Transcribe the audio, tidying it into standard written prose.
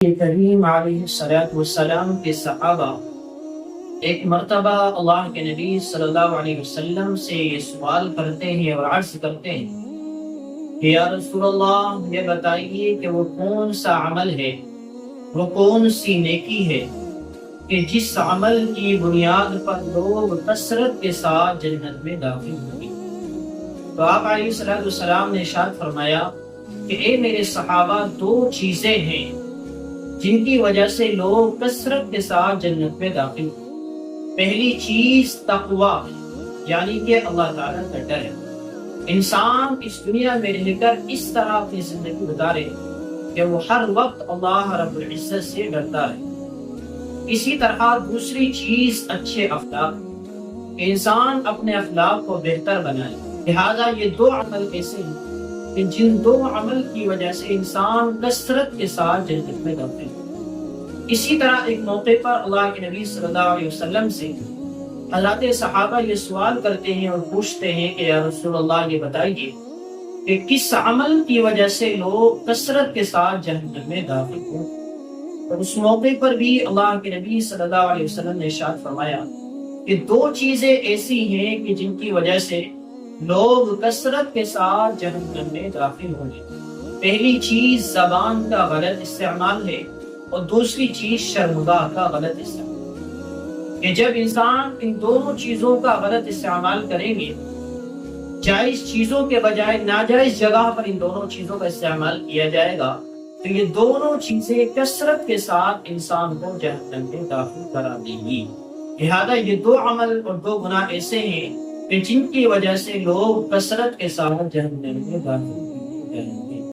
کہ کریم علیہ الصلوۃ والسلام کے صحابہ ایک مرتبہ اللہ کے نبی صلی اللہ علیہ وسلم سے یہ سوال کرتے ہیں اور عرض کرتے ہیں کہ یا رسول اللہ یہ بتائیے کہ وہ کون سا عمل ہے، وہ کون سی نیکی ہے کہ جس عمل کی بنیاد پر لوگ کثرت کے ساتھ جنت میں داخل ہوں گے۔ تو آپ علیہ الصلوۃ والسلام نے ارشاد فرمایا کہ اے میرے صحابہ، دو چیزیں ہیں جن کی وجہ سے لوگ کثرت کے ساتھ جنت میں داخل ہوں۔ پہلی چیز تقوی، یعنی کہ اللہ تعالیٰ کا ڈر ہے۔ انسان اس دنیا میں رہ کر اس طرح اپنی زندگی گزارے کہ وہ ہر وقت اللہ رب العزت سے ڈرتا ہے۔ اسی طرح دوسری چیز اچھے اخلاق، انسان اپنے اخلاق کو بہتر بنائے۔ لہذا یہ دو عمل ایسے ہیں کہ جن دو عمل کی وجہ سے انسان کثرت کے ساتھ جنت میں داخل ہے۔ اسی طرح ایک موقع پر اللہ کے نبی صلی اللہ علیہ وسلم سے حضرات صحابہ یہ سوال کرتے ہیں اور پوچھتے ہیں کہ یا رسول اللہ یہ بتائیے کہ کس عمل کی وجہ سے لوگ کثرت کے ساتھ جنت میں داخل ہوں۔ اور اس موقع پر بھی اللہ کے نبی صلی اللہ علیہ وسلم نے ارشاد فرمایا کہ دو چیزیں ایسی ہیں کہ جن کی وجہ سے لوگ کثرت کے ساتھ جہنم میں داخل ہوں گے۔ پہلی چیز زبان کا غلط استعمال ہے اور دوسری چیز شرمگاہ کا غلط استعمال، کہ جب انسان ان دونوں چیزوں کا غلط استعمال کریں گے، جائز چیزوں کے بجائے ناجائز جگہ پر ان دونوں چیزوں کا استعمال کیا جائے گا تو یہ دونوں چیزیں کثرت کے ساتھ انسان کو جہنم میں داخل کرا دیں گی۔ لہذا یہ دو عمل اور دو گناہ ایسے ہیں کہ جن کی وجہ سے لوگ کثرت کے ساتھ جہنم میں داخل ہیں۔